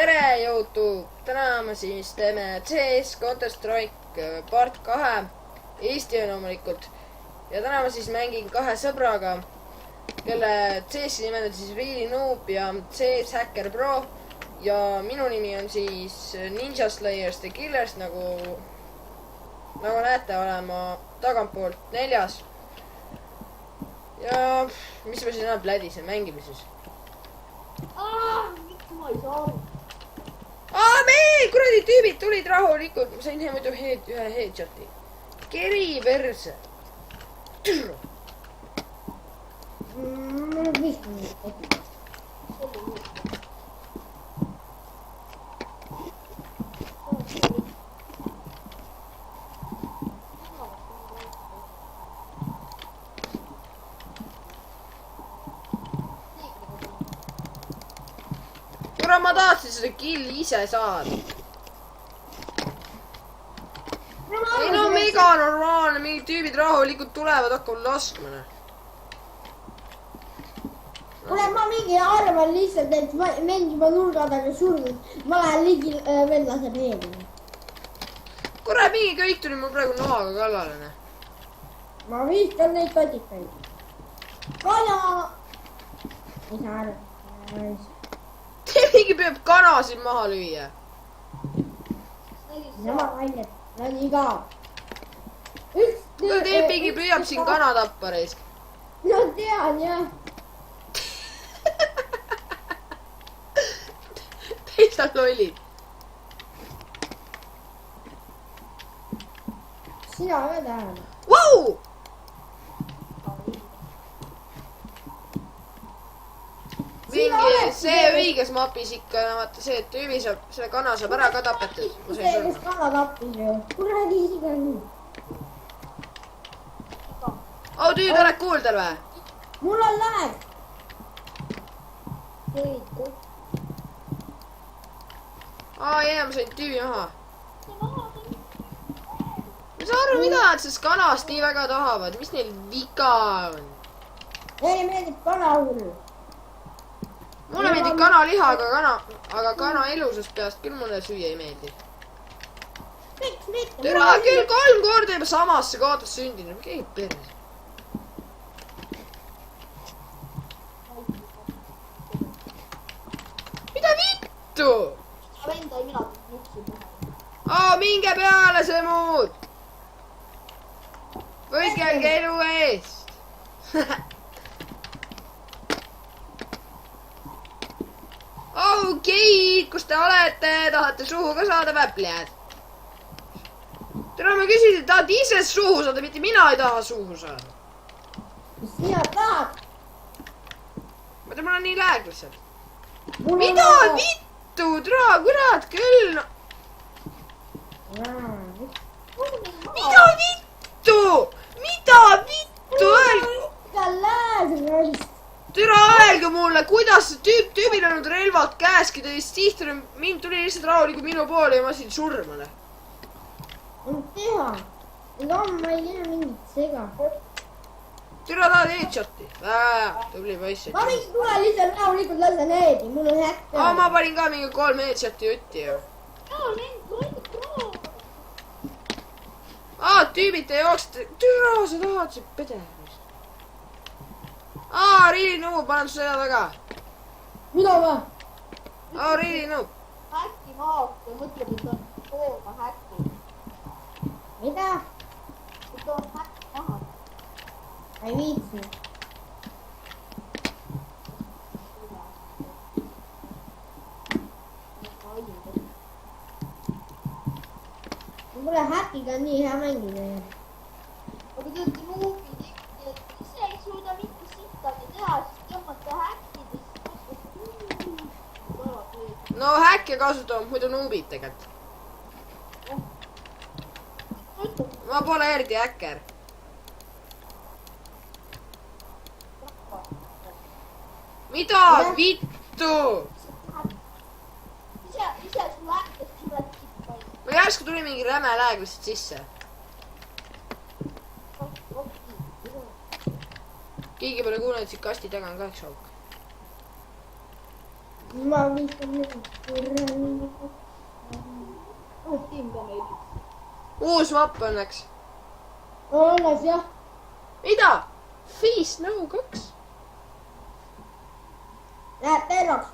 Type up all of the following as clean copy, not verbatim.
tere, YouTube! Täna me siis teeme CS Counter-Strike part 2. Eesti on loomulikult. Ja täna ma siis mängin kahe sõbraga, kelle CS-i nimed on siis Really Noob ja CS Hacker Pro. Ja minu nimi on siis Ninja Slayers The Killers, nagu näete, olen ma tagantpoolt 4. Ja mis me siin enam plädise, mängime siis. Miks ma ei saa aru? Meil kuradi tüübid tulid rahulikult, ma sain muidu ühe headshoti. Keri verse. Türu. Mul on 5 minutit. Kuule, ma tahtsin seda killi ise saada. Ei no mega normaalne, mingid tüübid rahulikult tulevad, hakkavad laskma. Kuule, ma mingi arvan lihtsalt, et mind juba nurga taga surnud. Ma lähen ligi vendlase peelile. Kuule, mingi kõik tuli mul praegu noaga kallale. Ma viskan neid kotikaid. Kana! Ei saa aru. Mingi peab kana siin maha lüüa. Sama välja. No nii ka. Kuule, mingi püüab siin kana tappa reisk. No tean jah. Teised lollid. Sina ka tähendab. Vau! Mingi see õiges mapis ikka, vaata see, et tüübi saab, selle kana saab ära ka tapetud. See, kes kana tappis ju. Kuradi siga nii. Tüüd, oled kuuldel või? Mul on läheb. Jaa, ma sain tüübi maha. Ma ei saa aru, mida nad sellest kanast nii väga tahavad. Mis neil viga on? Neile meeldib kana hull. Mulle meeldib kanaliha, aga kana elusast peast küll mulle süüa ei meeldi. Tere, küll 3 korda juba samasse kaotas sündinud. Keegi perse. Mida vittu? Minge peale see muud. Võidelge elu eest. Okei, kus te olete? Tahate suhu ka saada väpljad? Tere, ma küsisin, tahad ise suhu saada, mitte mina ei taha suhu saada. Mis sina tahad? Ma tean, mul on nii lääg lihtsalt. Mida vittu, tere, kurat küll. Mida vittu? Mida vittu? Mida lääs? Türa, öelge mulle, kuidas tüübil on relvad käeski, ta vist tihti tuli lihtsalt rahulikult minu poole ja ma siin surmale. On teha. Ega ma ei tea mingit sega. Türa, tahad headshoti? Tubli poiss. Ma mingi tule lihtsalt rahulikult lasen eedi, mul on häkk. Ma panin ka mingi 3 headshoti jutti ju. Tüübid te jooksite. Türa, sa tahad see pede. Really Noob, panen su selja taga. Mida ma? Really Noob. Häkki maata, mõtleb, et on tooga häkki. Mida? Et on häkki maha. Ei viitsi. Mul pole häkiga nii hea mängida. Aga te olete nuubid ikkagi, et ise ei suuda mitte sittagi teha, siis tõmmata häkkides. No häkke kasutavad muidu nuubid tegelikult. Ma pole eriti häkker. Mida vittu? Ise sul häkkes tuleb sitta. Ma järsku tuli mingi räme lääg lihtsalt sisse. Keegi pole kuulnud, et siit kasti taga on ka üks auk. ma viskan nüüd . uus tiim ka meil . uus mapp õnneks . õnneks jah . mida ? Feast No 2 . Läheb tervaks .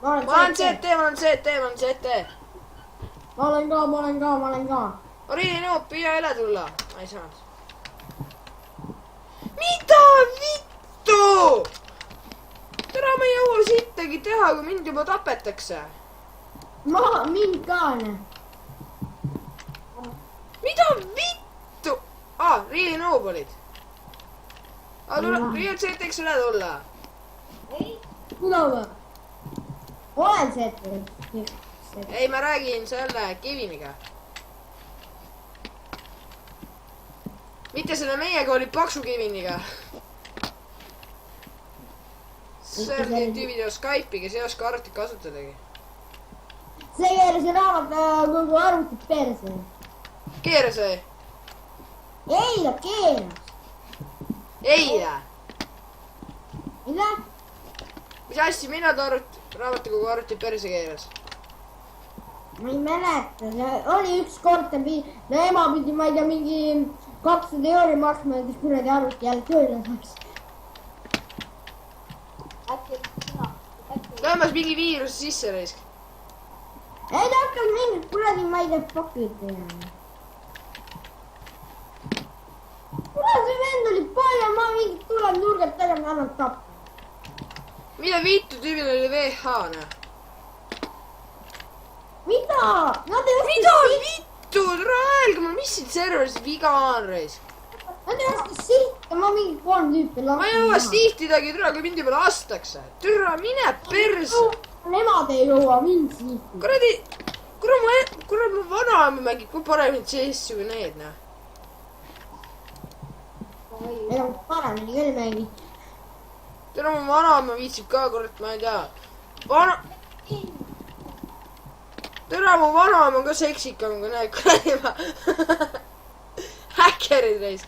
ma ma olen CT , ma olen CT , ma olen CT . ma olen ka . Oriini Noop , püüa üle tulla . ma ei saanud . mida vittu ? täna ma ei jõua sittagi teha , kui mind juba tapetakse . mind ka onju . mida vittu ? Riili Noob olid . Riil CT-ks üle tulla . kuule . olen see . ei , ma räägin selle Keviniga . mitte selle meiega , oli Paksu Keviniga . see on nüüd video Skype'i , kes ei oska arvutit kasutadagi . see keeras raamat kogu arvutit perse . keera see . ei ta keeras . eile . mida ? mis asja , mina ta raamatukogu arvuti perse keeras . ma ei mäleta , see oli ükskord ta pidi , ema pidi , ma ei tea , mingi 200 euri maksma , et kuradi arvuti jälle tööle saaks . äkki sina , tõmbas mingi viiruse sisse raisk . ei ta hakkas mingit kuradi , ma ei tea , pakid tegema . kuule , see vend oli palju , ma mingi tulen nurgalt tegema , annan tappa . mida vittu , tüübil oli VH , noh . mida ? Nad ei mida oska vittu , tule öelge mulle , mis siin serveris viga on raisk . Nad ei oska sihta , ma mingi 3 tüüpi ma ei jõua . sihtidagi , türa , kui mind juba lastakse . türa , mine perse . Nemad ei jõua mind sihti . kuradi , kurat mu vanaema mängib kui paremini CS-i kui need , noh . ega ma paremini küll mängin . türa mu vanaema viitsib ka , kurat , ma ei tea . türa mu vanaema on ka seksikam kui need kuradi ma . häkkerid raisk .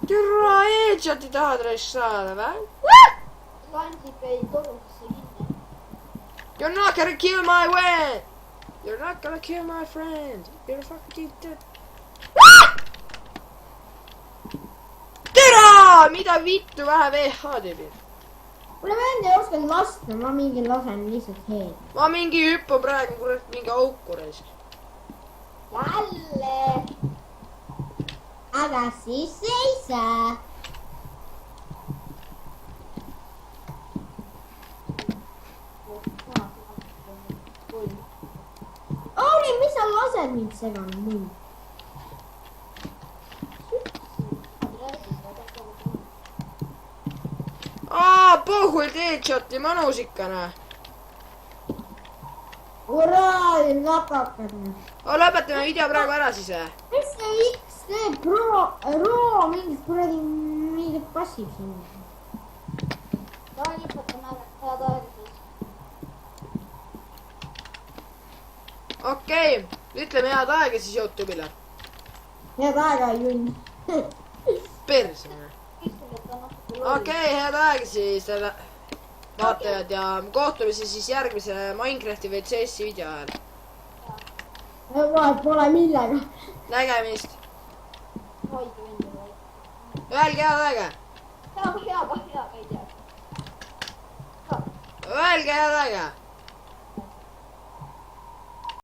türa headshot'i tahad raisk saada või ? Lansip ei kodusesse kinni . You are not gonna kill my friend. You are not gonna kill my friend. You are fucking dead. türa , mida vittu vähe VH tüübil . kuule , vend ei oska lasta , ma mingi lasen lihtsalt head . ma mingi hüppan praegu kurat mingi auku raisk . jälle . aga siis ei saa . Auri , mis sa lased mind segama mul ? Pohhuilt headshot'i mõnus ikka , noh . kuradi napakad . lõpetame video praegu ära siis või ? mis see X teeb ? Roo mingit kuradi , mingit passib sinna . davai , lõpetame ära , head aega siis . okei , ütleme head aega siis Youtube'ile . head aega , Junn . perse . istub , et ta natuke okei , head aega siis teile vaatajad ja kohtume siis järgmise Minecrafti või CS-i video ajal . vahet pole millega . nägemist . hoidke endale . Öelge head aega . hea , ei tea . Öelge head aega .